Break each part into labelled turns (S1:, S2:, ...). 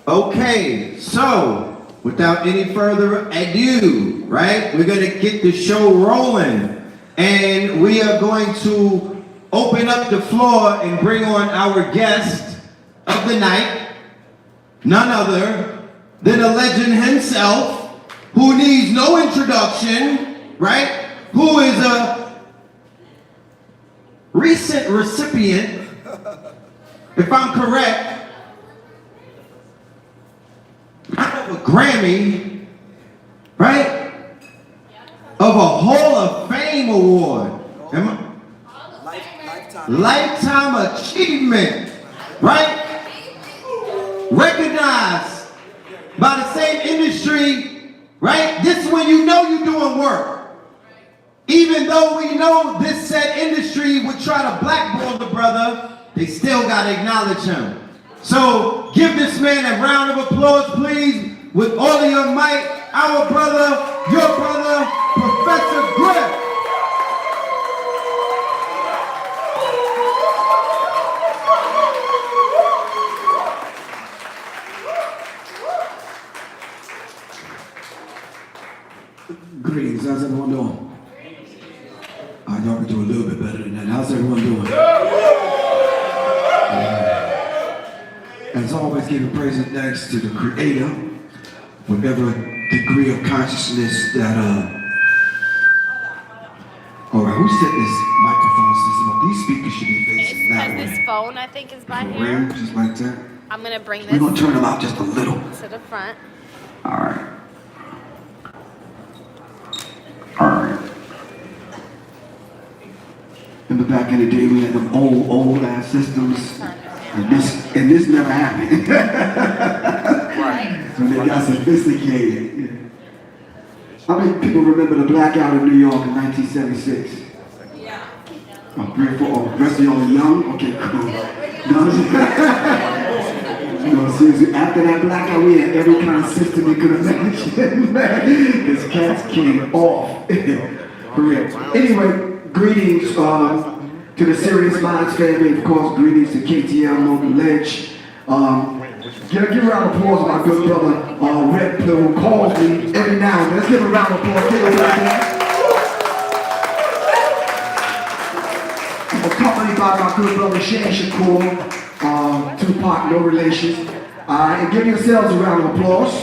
S1: Okay, so without any further ado, right, we're going to get the show rolling. And we are going to open up the floor and bring on our guest of the night, none other than a legend himself, who needs no introduction, right? Who is a recent recipient, if I'm correct, out of a Grammy, right? Of a Hall of Fame award. Lifetime achievement, right? Recognized by the same industry, right? This is when you know you're doing work. Even though we know this said industry would try to blackball the brother, they still gotta acknowledge him. So give this man a round of applause, please, with all of your might. Our brother, your brother, Professor Griff.
S2: Greetings, how's everyone doing? Y'all can do a little bit better than that. How's everyone doing? As always, giving praise and thanks to the Creator, whatever degree of consciousness that, alright, who set this microphone system up? These speakers should be facing that way.
S3: This phone, I think, is by
S2: For
S3: here.
S2: real? Just like that?
S3: I'm gonna bring this
S2: We're gonna turn them out just a little.
S3: to the front.
S2: Alright. Alright. Remember back in the day we had them old ass systems, and this never happened. So they got sophisticated. Yeah. How many people remember the blackout in New York in 1976? Yeah. Oh, 3 or 4. Oh, the rest of y'all are young? Okay, cool. No, seriously, after that blackout, we had every kind of system you could imagine. This cats came off. For real. Anyway, greetings to the Sirius Mindz family. Of course, greetings to KTL, Logan Ledge. Give a round of applause to my good brother, Red Pill, who calls me every now and then. Let's give a round of applause. Give it right there. Accompanied by my good brother, Shane Shakur, Tupac, no relations. And give yourselves a round of applause.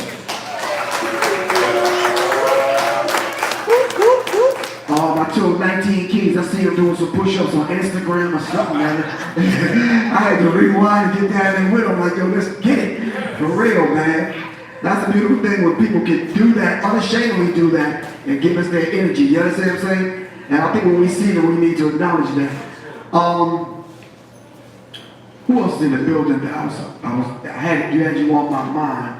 S2: I told 19 kids, I see them doing some push-ups on Instagram or something, man. I had to rewind and get down there with them, like, yo, let's get it. For real, man. That's a beautiful thing when people can do that, unashamedly do that, and give us their energy. You understand what I'm saying? And I think when we see them, we need to acknowledge that. Who else is in the building that I had you on my mind?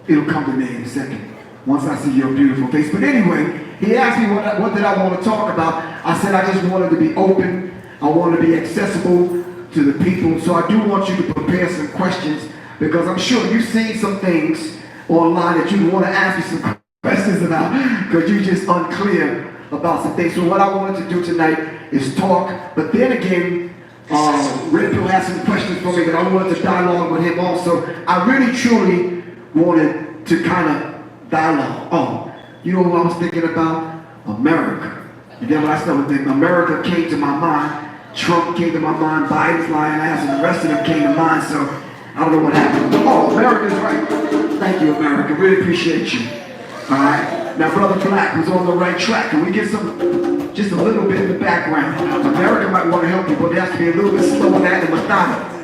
S2: It'll come to me in a second, once I see your beautiful face. But anyway, he asked me what did I want to talk about. I said I just wanted to be open. I want to be accessible to the people. So I do want you to prepare some questions, because I'm sure you've seen some things online that you want to ask me some questions about, because you're just unclear about some things. So what I wanted to do tonight is talk, but then again, Red Pill has some questions for me that I wanted to dialogue with him also. I really truly wanted to kind of dialogue. Oh, you know what I was thinking about? America. You get what I started thinking? America came to my mind. Trump came to my mind. Biden's lying ass, and the rest of them came to mind. So I don't know what happened. Oh, America's right. Thank you, America. Really appreciate you. All right. Now, Brother Black was on the right track. Can we get some, just a little bit in the background? America might want to help you, but it has to be a little bit slower than that and methodical.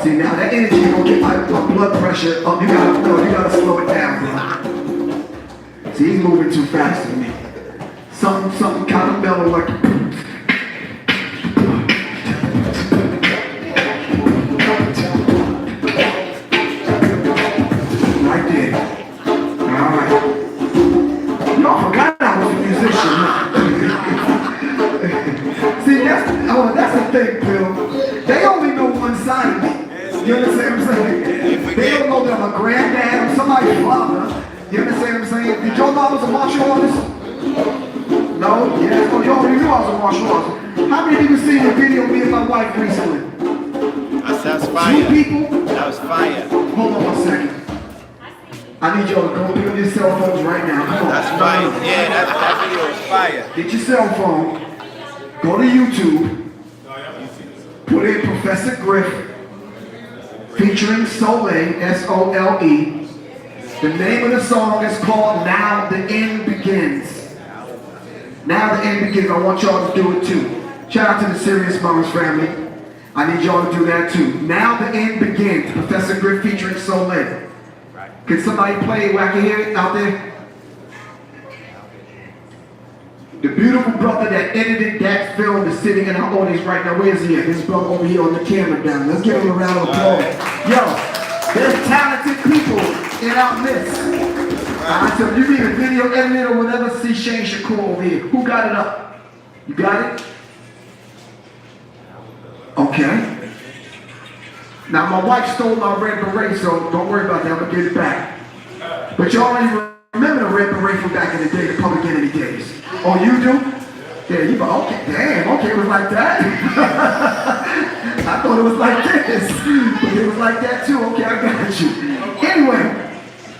S2: See, now that energy is gonna get my blood pressure up. You gotta slow it down, bro. See, he's moving too fast for me. Something kind of mellow, like right there. All right. Y'all forgot I was a musician. See, that's the thing, Bill. They only know one side of me. You understand what I'm saying? They don't know that I'm a granddad, I'm somebody's father. You understand what I'm saying? Did y'all know I was a martial artist? No? Yeah, so you already knew I was a martial artist. How many people seen the video of me and my wife recently?
S1: fire.
S2: 2 people?
S1: That was fire.
S2: Hold on 1 second. I need y'all to go pick up your cell phones right now. Come on.
S1: That's fire. Yeah, that video was fire.
S2: Get your cell phone. Go to YouTube. Put in Professor Griff featuring Soleil, S-O-L-E. The name of the song is called Now the End Begins. Now the End Begins. I want y'all to do it too. Shout out to the Sirius Mindz family. I need y'all to do that too. Now the End Begins. Professor Griff featuring Soleil. Can somebody play it where I can hear it out there? The beautiful brother that edited that film is sitting in our audience right now. Where is he at? This brother over here on the camera down. Let's give him a round of applause. Yo, there's talented people in our midst. Alright, so if you need a video editor or whatever, see Shane Shakur over here. Who got it up? You got it? Okay. Now my wife stole my red beret, so don't worry about that, I'm gonna get it back. But y'all already remember the red beret from back in the day, the public enemy days. Oh, you do? Yeah, you go, okay, damn, okay, it was like that. I thought it was like this, but it was like that too. Okay, I got you. Anyway,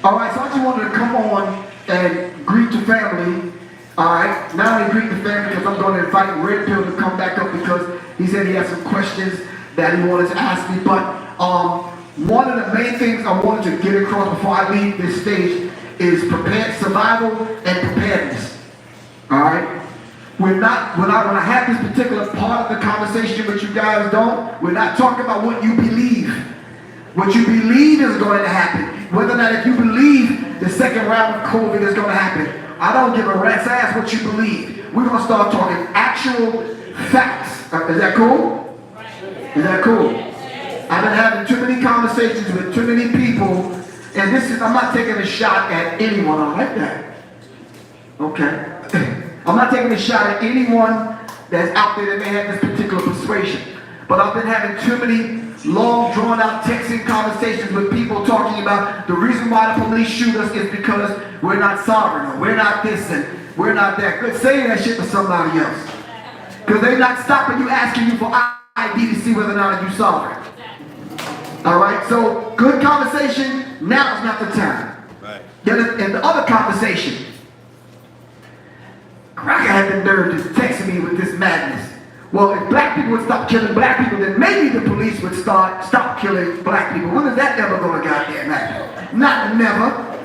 S2: all right, so I just wanted to come on and greet the family. All right, not only greet the family because I'm going to invite Red Pill to come back up because he said he had some questions that he wanted to ask me. But one of the main things I wanted to get across before I leave this stage is survival and preparedness. All right. When I have this particular part of the conversation with you guys, we're not talking about what you believe. What you believe is going to happen. Whether or not if you believe the second round of COVID is going to happen. I don't give a rat's ass what you believe. We're going to start talking actual facts. Is that cool? Is that cool? I've been having too many conversations with too many people, and I'm not taking a shot at anyone. I like that. Okay. I'm not taking a shot at anyone that's out there that may have this particular persuasion. But I've been having too many long, drawn-out texting conversations with people talking about the reason why the police shoot us is because we're not sovereign, or we're not this, and we're not that. Good saying that shit to somebody else. Because they're not stopping you, asking you for ID to see whether or not you're sovereign. All right, so good conversation, now is not the time.
S1: Right.
S2: And the other conversation, Cracker had the nerve to text me with this madness. Well, if black people would stop killing black people, then maybe the police would stop killing black people. When is that ever going to goddamn happen? Not never.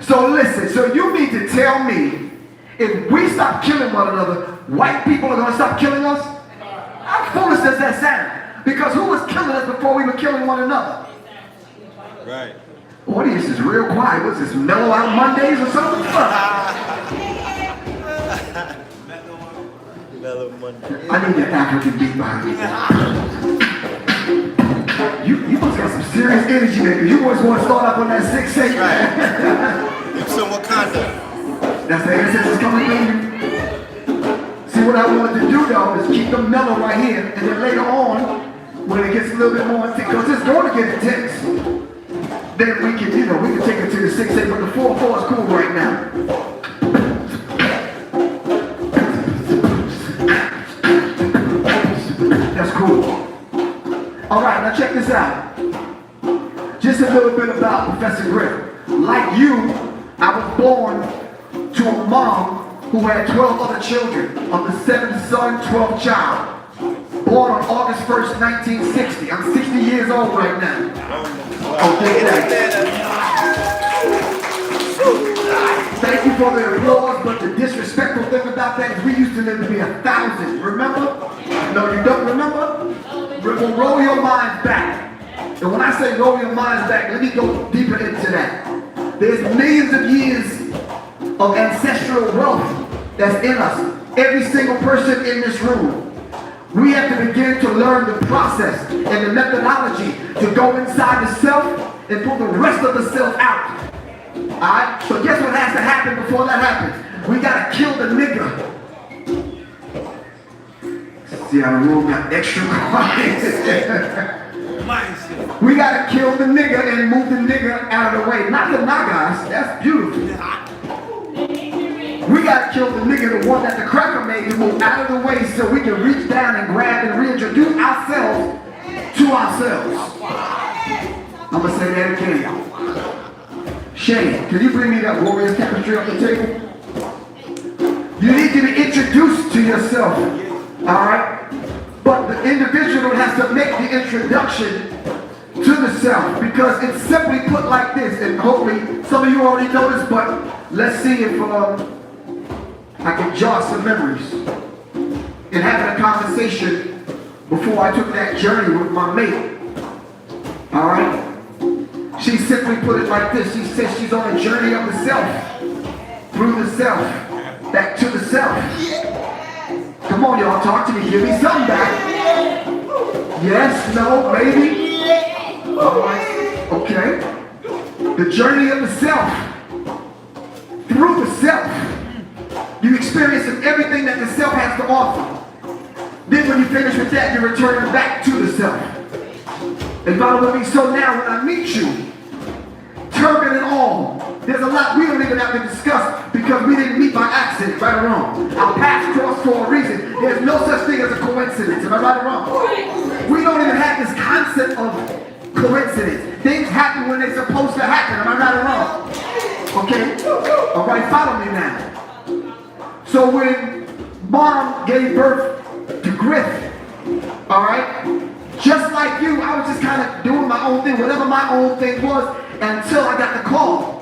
S2: So listen, so you mean to tell me, if we stop killing one another, white people are going to stop killing us? How foolish does that sound? Because who was killing us before we were killing one another?
S1: Right.
S2: Audience is real quiet. What's this, mellow out Mondays or something?
S1: Mellow Monday.
S2: I need that African beat behind me. You must got some serious energy, baby. You always want to start up on that 6-8.
S1: Right. Give some Wakanda.
S2: That's the ancestors coming through you. See, what I wanted to do, though, is keep them mellow right here, and then later on, when it gets a little bit more intense, because it's going to get intense, then we can take it to the 6-8, but the 4-4 is cool right now. That's cool. All right, now check this out. Just a little bit about Professor Griff. Like you, I was born to a mom who had 12 other children. I'm the 7th son, 12th child. Born on August 1st, 1960. I'm 60 years old right now. Okay, thank you for the applause, but the disrespectful thing about that is we used to live to be 1,000. Remember? No, you don't remember? We'll roll your minds back. And when I say roll your minds back, let me go deeper into that. There's millions of years of ancestral wealth that's in us. Every single person in this room. We have to begin to learn the process and the methodology to go inside the self and pull the rest of the self out. Alright? So guess what has to happen before that happens? We gotta kill the nigga. See how the room got extra quiet. We gotta kill the nigga and move the nigga out of the way. Not the nagas, that's beautiful. We gotta kill the nigga, the one that the cracker made, to move out of the way so we can reach down and grab and reintroduce ourselves to ourselves. I'm going to say that again. Shane, can you bring me that warrior tapestry up the table? You need to be introduced to yourself, all right? But the individual has to make the introduction to the self, because it's simply put like this, and hopefully some of you already know this, but let's see if I can jog some memories. In having a conversation before I took that journey with my mate, all right? She simply put it like this. She says she's on a journey of the self, through the self, back to the self. Come on, y'all, talk to me. Give me something back. Yes, no, maybe. All right, okay. The journey of the self, through the self. You experience everything that the self has to offer. Then when you finish with that, you return back to the self. And follow with me. So now when I meet you, turban and all, there's a lot we don't even have to discuss because we didn't meet by accident, right or wrong. Our paths crossed for a reason. There's no such thing as a coincidence, am I right or wrong? We don't even have this concept of coincidence. Things happen when they're supposed to happen, am I right or wrong? Okay? All right, follow me now. So when mom gave birth to Griff, all right, just like you, I was just kind of doing my own thing, whatever my own thing was, until I got the call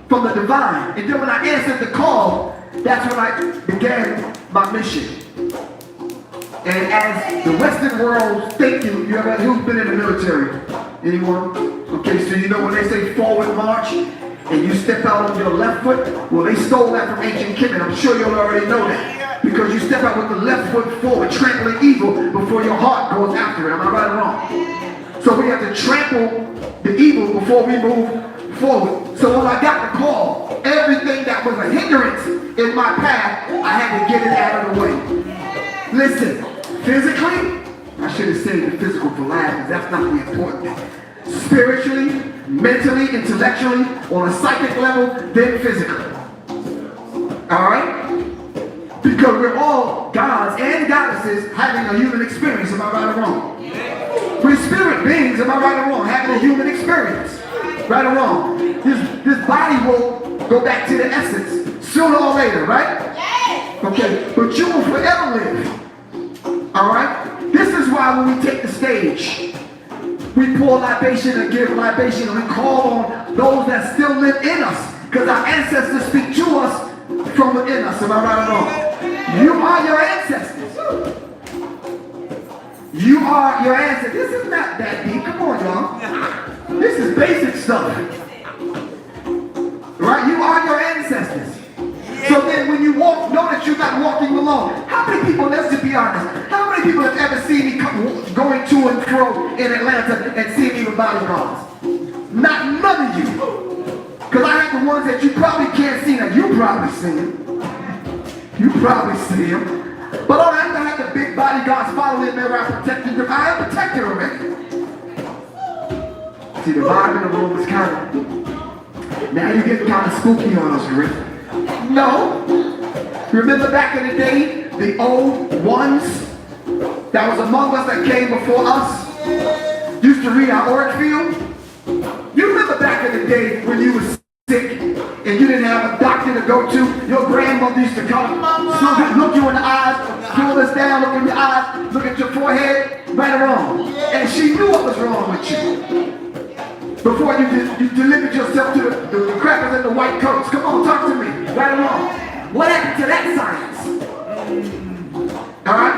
S2: from the divine. And then when I answered the call, that's when I began my mission. And as the Western world think who's been in the military? Anyone? Okay, so you know when they say forward march, and you step out on your left foot, well, they stole that from ancient Kemet. I'm sure you'll already know that. Because you step out with the left foot forward, trampling evil before your heart goes after it. Am I right or wrong? So we have to trample the evil before we move forward. So when I got the call, everything that was a hindrance in my path, I had to get it out of the way. Listen, physically, I should have said the physical for last, because that's not the important thing. Spiritually, mentally, intellectually, on a psychic level, then physically. All right? Because we're all gods and goddesses having a human experience, am I right or wrong? We're spirit beings, am I right or wrong, having a human experience. Right or wrong? This body will go back to the essence sooner or later, right? Okay, but you will forever live. All right? This is why when we take the stage, we pour libation and give libation, and we call on those that still live in us, because our ancestors speak to us from within us. Am I right or wrong? You are your ancestors. You are your ancestors. This is not that deep. Come on, y'all. This is basic stuff. Right? You are your ancestors. So then when you walk, know that you're not walking alone. How many people, let's just be honest, how many people have ever seen me going to and fro in Atlanta and seeing me with bodyguards? Not none of you. Because I have the ones that you probably can't see. Now you probably see them. You probably see them. But I'm going to have the big bodyguards following me around protecting them. I am protected already. See, the vibe in the room is kind of, now you're getting kind of spooky on us, Griff. No. Remember back in the day, the old ones that was among us that came before us used to read our auric field? You remember back in the day when you were sick and you didn't have a doctor to go to? Your grandmother used to come, look you in the eyes, pull this down, look in your eyes, look at your forehead, right or wrong. And she knew what was wrong with you. Before you delivered yourself to the crackers and the white coats. Come on, talk to me. Right or wrong? What happened to that science? All right?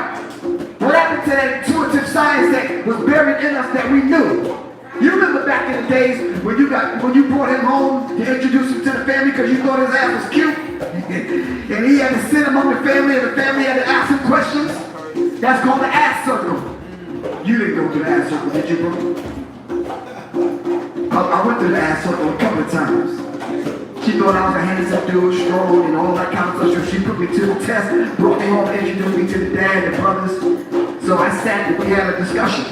S2: What happened to that intuitive science that was buried in us that we knew? You remember back in the days when you brought him home to introduce him to the family because you thought his ass was cute? And he had to sit among the family and the family had to ask him questions? That's called the ass circle. You didn't go to the ass circle, did you, bro? I went to the ass circle a couple of times. She thought I was a handsome dude, strong, and all that kind of stuff. So she put me to the test, brought me home, introduced me to the dad, the brothers. So I sat and we had a discussion.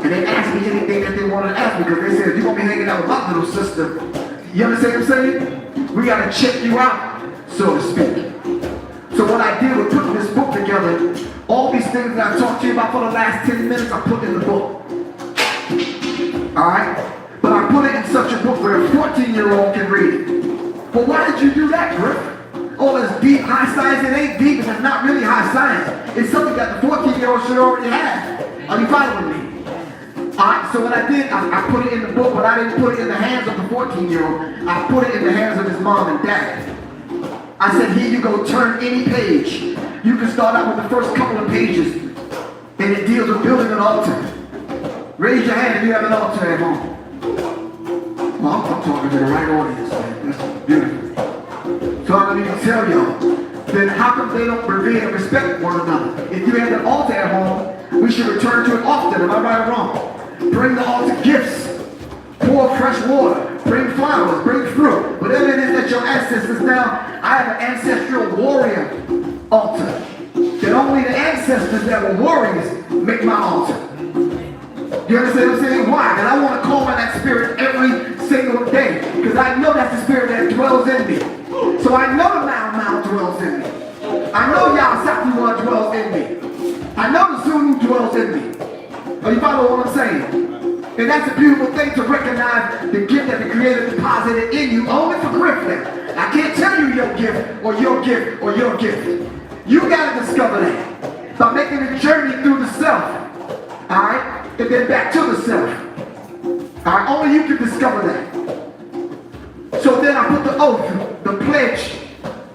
S2: And they asked me anything that they wanted to ask me because they said, you won't be hanging out with my little sister. You understand what I'm saying? We got to check you out, so to speak. So what I did was put this book together. All these things that I talked to you about for the last 10 minutes, I put in the book. Well, why did you do that, Griff? Oh, it's deep, high science. It ain't deep. It's not really high science. It's something that the 14-year-old should already have. Are you following me? Alright, so what I did, I put it in the book, but I didn't put it in the hands of the 14-year-old. I put it in the hands of his mom and dad. I said, here you go, turn any page. You can start out with the first couple of pages, and it deals with building an altar. Raise your hand if you have an altar at home. Well, I'm talking to the right audience, man. That's beautiful. So I need to tell y'all, then how come they don't revere and respect one another? If you have an altar at home, we should return to it often. Am I right or wrong? Bring the altar gifts. Pour fresh water. Bring flowers. Bring fruit. Whatever it is that your ancestors now, I have an ancestral warrior altar. That only the ancestors that were warriors make my altar. You understand what I'm saying? Why? And I want to call on that spirit every single day. Because I know that's the spirit that dwells in me. So I know the Mau dwells in me. I know Yasakiwa dwells in me. I know the Zulu dwells in me. Are you following what I'm saying? And that's a beautiful thing to recognize the gift that the Creator deposited in you, only for Griff now. I can't tell you your gift or your gift or your gift. You got to discover that by making a journey through the self. Alright? And then back to the self. Alright? Only you can discover that. So then I put the oath, the pledge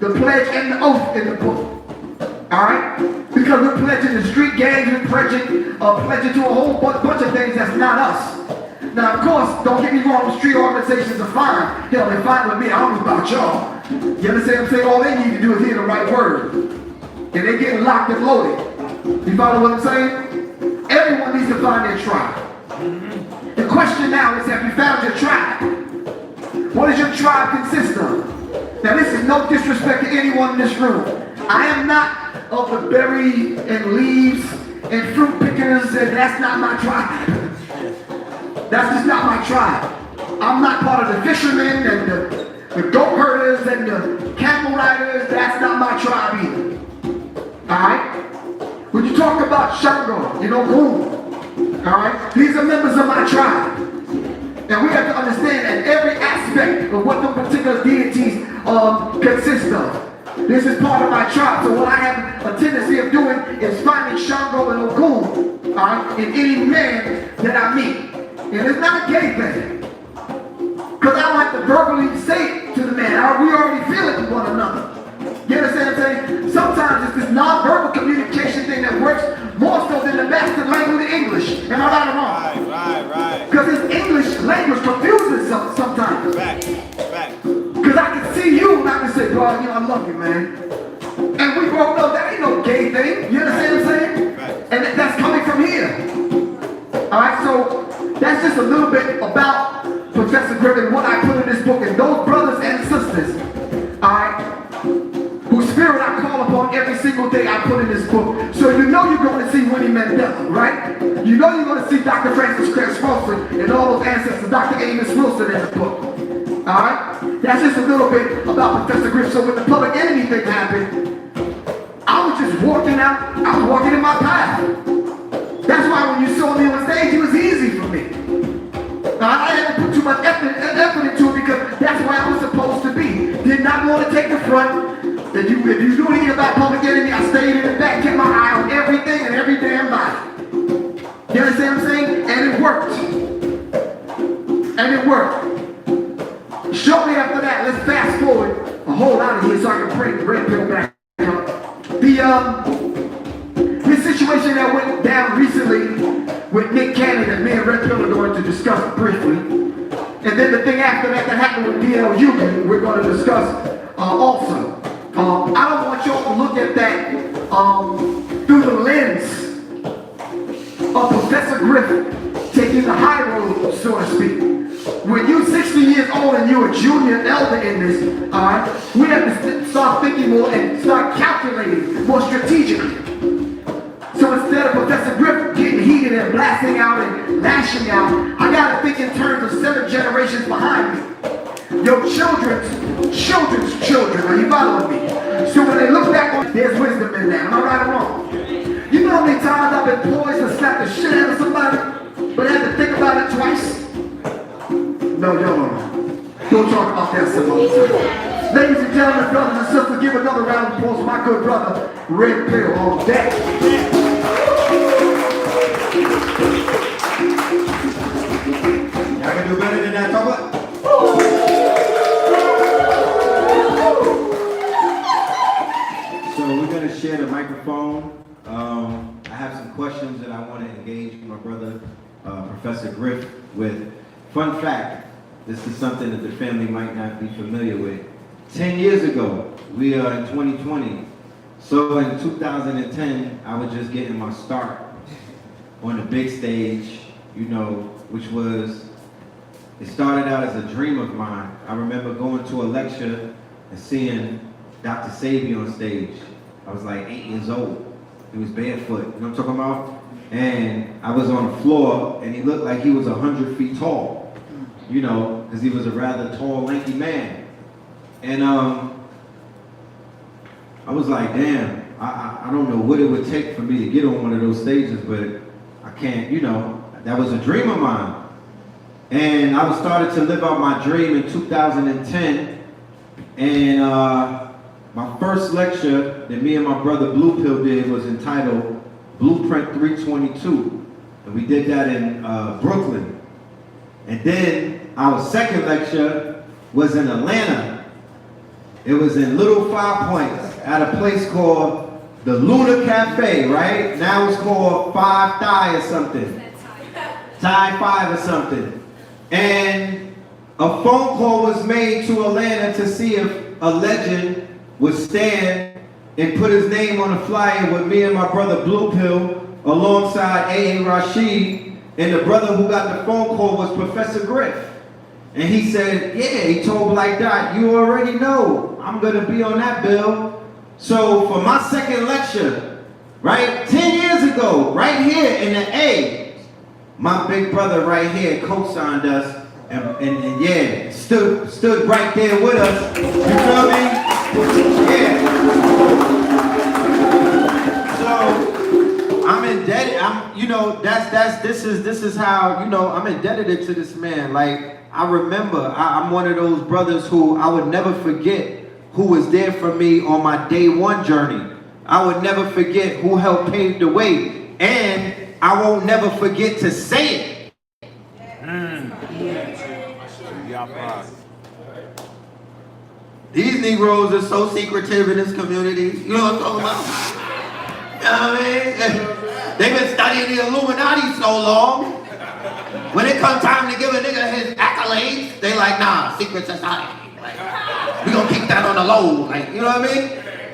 S2: and the oath in the book. Alright? Because we're pledging the street gangs, we're pledging to a whole bunch of things that's not us. Now, of course, don't get me wrong, street organizations are fine. Hell, they're fine with me. I don't know about y'all. You understand what I'm saying? All they need to do is hear the right word. And they're getting locked and loaded. You follow what I'm saying? Everyone needs to find their tribe. The question now is, have you found your tribe? What does your tribe consist of? Now, this is no disrespect to anyone in this room. I am not of the berry and leaves and fruit pickers, and that's not my tribe. That's just not my tribe. I'm not part of the fishermen and the goat herders and the camel riders. That's not my tribe either. Alright? When you talk about Shango, you know who? Alright? These are members of my tribe. And we have to understand that every aspect of what the particular deities consist of. This is part of my tribe. So what I have a tendency of doing is finding Shango and Ogun in any man that I meet. And it's not a gay thing. Because I don't have to verbally say it to the man. We already feel it to one another. You understand what I'm saying? Sometimes it's this non-verbal communication thing that works more so than the master language of English. Am I right or wrong?
S1: Right.
S2: Because this English language confuses sometimes. Because I can see you and I can say, bro, I love you, man. And we both know that ain't no gay thing. You understand what I'm saying? And that's coming from here. Alright, so that's just a little bit about Professor Griff and what I put in this book. And those brothers and sisters, alright, whose spirit I call upon every single day I put in this book. So you know you're going to see Winnie Mandela, right? You know you're going to see Dr. Francis Cress Wilson and all those ancestors, Dr. Amos Wilson in the book. Alright? That's just a little bit about Professor Griff. So when the public enemy thing happened, I was just walking out, I was walking in my path. That's why when you saw me on stage, it was easy for me. Now, I didn't put too much effort into it because that's where I was supposed to be. Did not want to take the front. If you knew anything about public enemy, I stayed in the back, kept my eye on everything and every damn body. You understand what I'm saying? And it worked. Shortly after that, let's fast forward a whole lot of here so I can bring the red pill back up. This situation that went down recently with Nick Cannon and me and Red Pill are going to discuss briefly. And then the thing after that happened with DLU, we're going to discuss also. I don't want y'all to look at that through the lens of Professor Griff taking the high road, so to speak. When you're 60 years old and you're a junior elder in this, we have to start thinking more and start calculating more strategically. So instead of Professor Griff getting heated and blasting out and lashing out, I gotta think in terms of 7 generations behind me. Your children's children, are you following me? So when they look back on, there's wisdom in that. Am I right or wrong? You know how many times I've been poised to slap the shit out of somebody, but I had to think about it twice? No, y'all don't know. We'll talk about that some other time. Ladies and gentlemen, brothers and sisters, give another round of applause for my good brother, Red Pill, on deck.
S1: Y'all can do better than that, Toba? So we're going to share the microphone. I have some questions that I want to engage my brother, Professor Griff, with. Fun fact, this is something that the family might not be familiar with. 10 years ago, we are in 2020. So in 2010, I was just getting my start on the big stage, you know, which was, it started out as a dream of mine. I remember going to a lecture and seeing Dr. Sabi on stage. I was like 8 years old. He was barefoot, you know what I'm talking about? And I was on the floor and he looked like he was 100 feet tall, you know, because he was a rather tall, lanky man. And I was like, damn, I don't know what it would take for me to get on one of those stages, but I can't, you know, that was a dream of mine. And I was started to live out my dream in 2010. And my first lecture that me and my brother Blue Pill did was entitled Blueprint 322. And we did that in Brooklyn. And then our second lecture was in Atlanta. It was in Little Five Points at a place called the Luna Cafe, right? Now it's called Five Thigh or something. Thigh 5 or something. And a phone call was made to Atlanta to see if a legend would stand and put his name on a flyer with me and my brother Blue Pill alongside A.A. Rashid, and the brother who got the phone call was Professor Griff. And he said, yeah, he told Black Dot, you already know I'm gonna be on that bill. So for my second lecture, right, 10 years ago, right here in the A, my big brother right here co-signed us and yeah, stood right there with us. You feel me? Yeah. So I'm indebted. You know, this is how, you know, I'm indebted to this man. Like, I remember, I'm one of those brothers who I would never forget who was there for me on my day one journey. I would never forget who helped pave the way. And I won't never forget to say it. These Negroes are so secretive in this community. You know what I'm talking about? You know what I mean? They've been studying the Illuminati so long. When it comes time to give a nigga his accolades, they like, nah, secret society. Like, we gonna keep that on the low. Like, you know what I mean?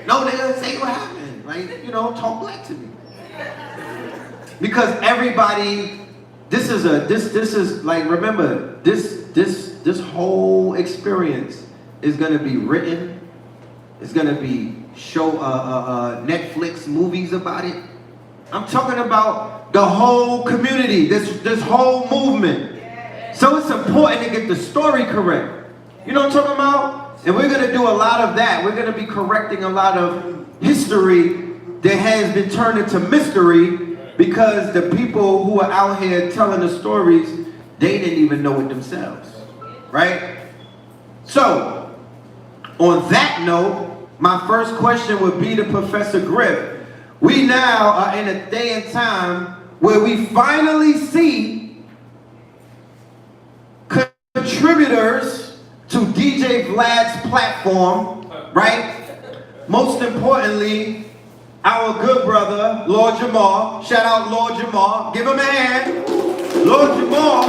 S1: No, nigga, say what happened. Like, you know, talk black to me. Because everybody, this is like, remember, this whole experience is gonna be written. It's gonna be Netflix movies about it. I'm talking about the whole community, this whole movement. So it's important to get the story correct. You know what I'm talking about? And we're gonna do a lot of that. We're gonna be correcting a lot of history that has been turned into mystery because the people who are out here telling the stories, they didn't even know it themselves, right? So, on that note, my first question would be to Professor Griff. We now are in a day and time where we finally see contributors to DJ Vlad's platform, right? Most importantly, our good brother, Lord Jamal. Shout out Lord Jamal. Give him a hand. Lord Jamal.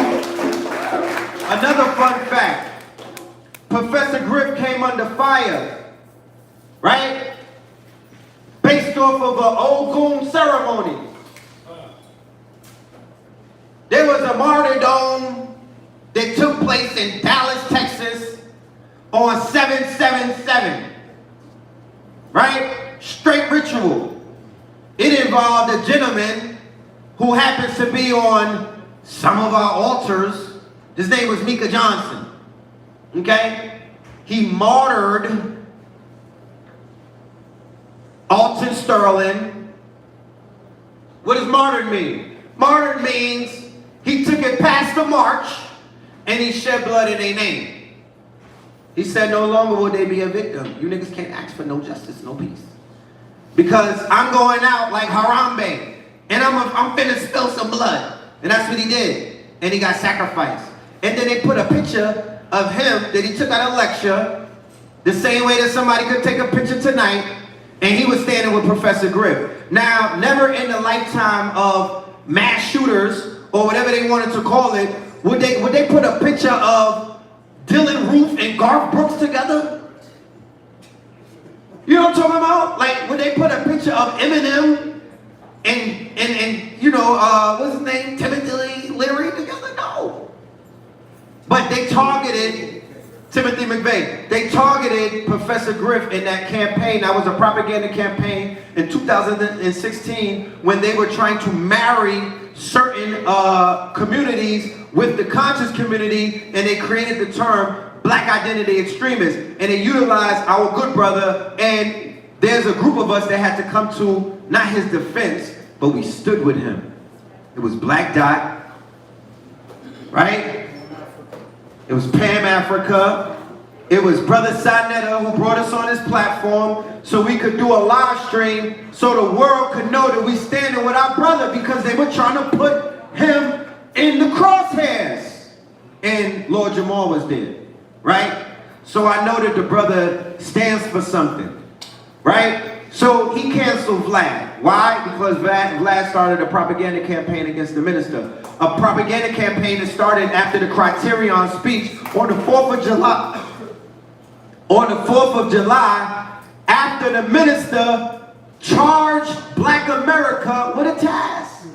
S1: Another fun fact. Professor Griff came under fire, right? Based off of an Ogun ceremony. There was a martyrdom that took place in Dallas, Texas on 7/7/7, right? Straight ritual. It involved a gentleman who happens to be on some of our altars. His name was Mika Johnson, okay? He martyred Alton Sterling. What does martyred mean? Martyred means he took it past the march and he shed blood in their name. He said no longer will they be a victim. You niggas can't ask for no justice, no peace. Because I'm going out like Harambe, and I'm finna spill some blood. And that's what he did. And he got sacrificed. And then they put a picture of him that he took at a lecture, the same way that somebody could take a picture tonight, and he was standing with Professor Griff. Now, never in the lifetime of mass shooters, or whatever they wanted to call it, would they put a picture of Dylan Roof and Garth Brooks together? You know what I'm talking about? Like, would they put a picture of Eminem and you know, what's his name? Timothy Leary together? No. But they targeted Timothy McVeigh. They targeted Professor Griff in that campaign. That was a propaganda campaign in 2016 when they were trying to marry certain communities with the conscious community, and they created the term black identity extremists, and they utilized our good brother, and there's a group of us that had to come to not his defense, but we stood with him. It was Black Dot, right? It was Pam Africa. It was Brother Sinetta who brought us on this platform so we could do a live stream so the world could know that we standing with our brother, because they were trying to put him in the crosshairs. And Lord Jamal was there, right? So I know that the brother stands for something, right? So he canceled Vlad. Why? Because Vlad started a propaganda campaign against the minister. A propaganda campaign that started after the Criterion speech on the 4th of July. On the 4th of July, after the minister charged Black America with a task.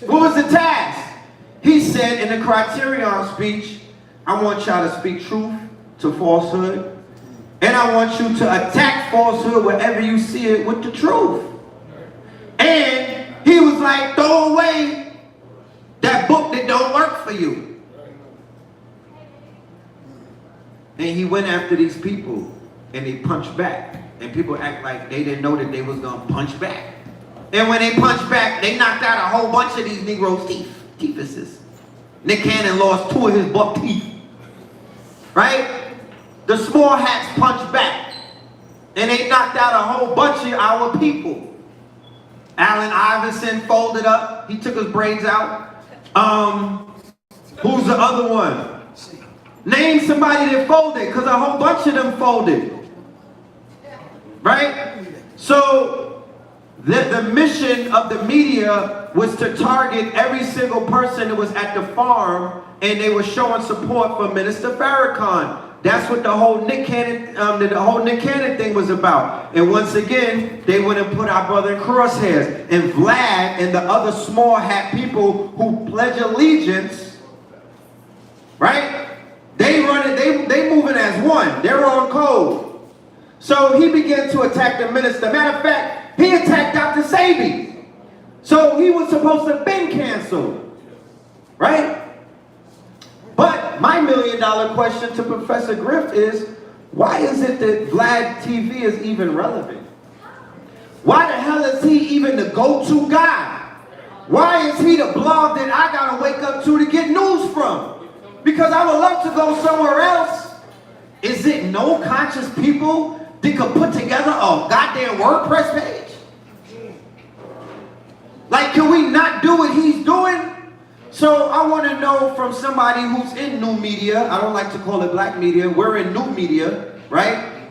S1: What was the task? He said in the Criterion speech, I want y'all to speak truth to falsehood, and I want you to attack falsehood wherever you see it with the truth. And he was like, throw away that book that don't work for you. And he went after these people, and they punched back. And people act like they didn't know that they was gonna punch back. And when they punched back, they knocked out a whole bunch of these Negroes' teethuses. Nick Cannon lost 2 of his buck teeth. Right? The small hats punched back. And they knocked out a whole bunch of our people. Allen Iverson folded up. He took his brains out. Who's the other one? Name somebody that folded, because a whole bunch of them folded. Right? So the mission of the media was to target every single person that was at the farm, and they were showing support for Minister Farrakhan. That's what the whole Nick Cannon thing was about. And once again, they went and put our brother in crosshairs. And Vlad and the other small hat people who pledge allegiance, right? They moving as one. They're on code. So he began to attack the minister. Matter of fact, he attacked Dr. Sabi. So he was supposed to have been canceled, right? But my $1 million question to Professor Griff is, why is it that Vlad TV is even relevant? Why the hell is he even the go-to guy? Why is he the blog that I gotta wake up to get news from? Because I would love to go somewhere else. Is it no conscious people that could put together a goddamn WordPress page? Like, can we not do what he's doing? So I want to know from somebody who's in new media. I don't like to call it black media. We're in new media, right?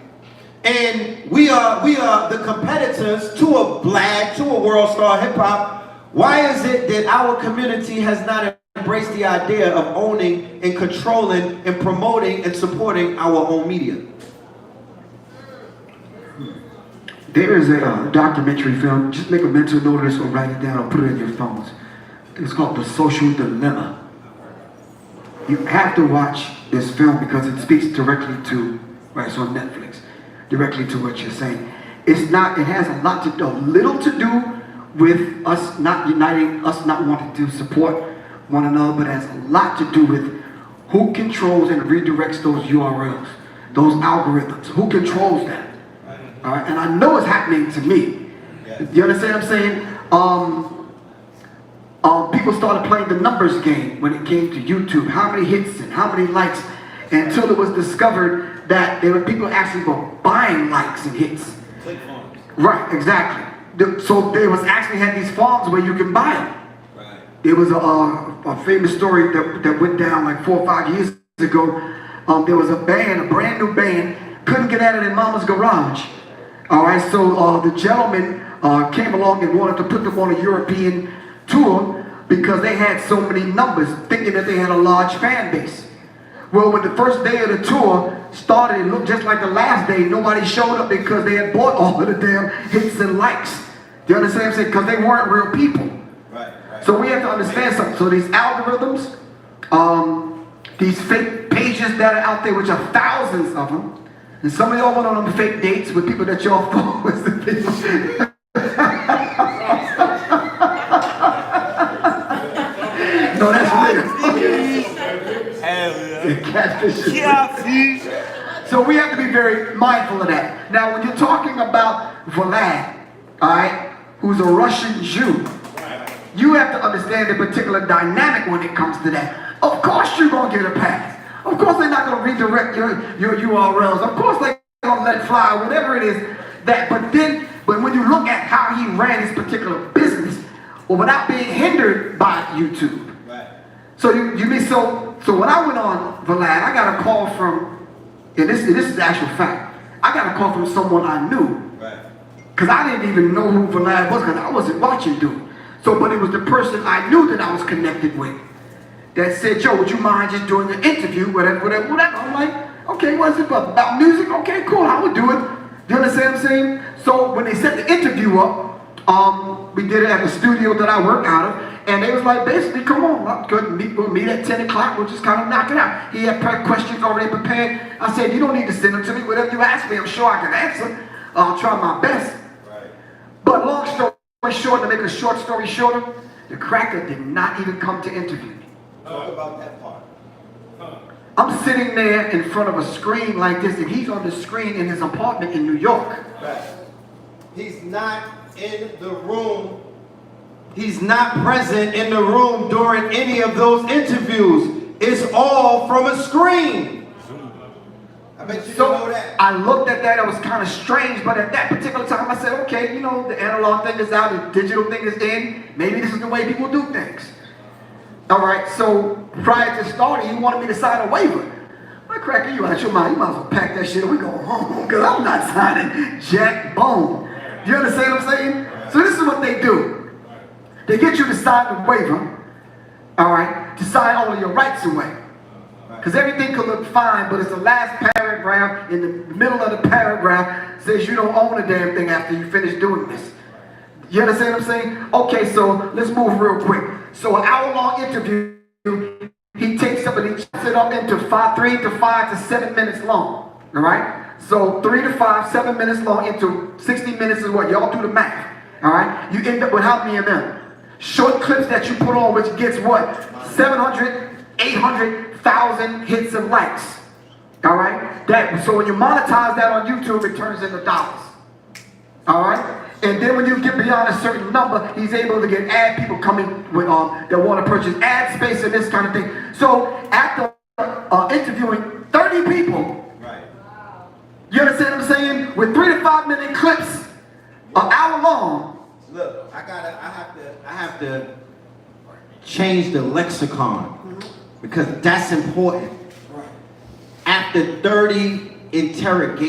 S1: And we are the competitors to a Vlad, to a world star hip hop. Why is it that our community has not embraced the idea of owning and controlling and promoting and supporting our own media?
S2: There is a documentary film. Just make a mental note of this or write it down or put it in your phones. It's called The Social Dilemma. You have to watch this film because it speaks directly to, right, it's on Netflix, directly to what you're saying. It has a little to do with us not uniting, us not wanting to support one another, but it has a lot to do with who controls and redirects those URLs, those algorithms, who controls that. All right, and I know it's happening to me. You understand what I'm saying? People started playing the numbers game when it came to YouTube. How many hits and how many likes until it was discovered that there were people actually were buying likes and hits.
S1: Click farms.
S2: Right, exactly. So there was actually had these farms where you can buy them.
S1: Right.
S2: There was a famous story that went down like 4 or 5 years ago. There was a band, a brand new band, couldn't get out of their mama's garage. All right, so the gentleman came along and wanted to put them on a European tour because they had so many numbers, thinking that they had a large fan base. Well, when the first day of the tour started, it looked just like the last day. Nobody showed up because they had bought all of the damn hits and likes. Do you understand what I'm saying? Because they weren't real people.
S1: Right.
S2: So we have to understand something. So these algorithms, these fake pages that are out there, which are thousands of them, and some of y'all went on them fake dates with people that y'all thought was the people. No, that's real. Catfish. So we have to be very mindful of that. Now, when you're talking about Vlad, all right, who's a Russian Jew, you have to understand the particular dynamic when it comes to that. Of course you're going to get a pass. Of course they're not going to redirect your URLs. Of course they're going to let fly, whatever it is. But when you look at how he ran his particular business, well, without being hindered by YouTube.
S1: Right.
S2: So when I went on Vlad, I got a call from, and this is the actual fact, I got a call from someone I knew.
S1: Right.
S2: Because I didn't even know who Vlad was because I wasn't watching dude. So, but it was the person I knew that I was connected with that said, Joe, would you mind just doing an interview, whatever. I'm like, okay, what's it about music? Okay, cool, I would do it. Do you understand what I'm saying? So when they set the interview up, we did it at the studio that I work out of, and they was like, basically, come on, we'll meet at 10 o'clock, we'll just kind of knock it out. He had questions already prepared. I said, you don't need to send them to me. Whatever you ask me, I'm sure I can answer. I'll try my best.
S1: Right.
S2: But long story short, to make a short story shorter, the cracker did not even come to interview me.
S1: Talk about that part.
S2: I'm sitting there in front of a screen like this, and he's on the screen in his apartment in New York.
S1: Right. He's not in the room. He's not present in the room during any of those interviews. It's all from a screen. I bet you don't know that.
S2: I looked at that, it was kind of strange, but at that particular time I said, okay, you know, the analog thing is out, the digital thing is in, maybe this is the way people do things. All right, so prior to starting, he wanted me to sign a waiver. My cracker, you out your mind, you might as well pack that shit and we go home, because I'm not signing jack bone. You understand what I'm saying? So this is what they do. They get you to sign the waiver, all right, to sign all of your rights away. Because everything could look fine, but it's the last paragraph in the middle of the paragraph says you don't own a damn thing after you finish doing this. You understand what I'm saying? Okay, so let's move real quick. So an hour-long interview, he takes up and he chops it up into 3 to 5 to 7 minutes long. All right? So 3 to 5, 7 minutes long into 60 minutes is what? Y'all do the math. All right? You end up with how many of them? Short clips that you put on, which gets what? 700, 800,000 hits and likes. All right? So when you monetize that on YouTube, it turns into dollars. All right? And then when you get beyond a certain number, he's able to get ad people coming with that want to purchase ad space and this kind of thing. So after interviewing 30 people,
S1: Right.
S2: You understand what I'm saying? With 3 to 5 minute clips, an hour long.
S1: Look, I have to change the lexicon because that's important. After 30 interrogations.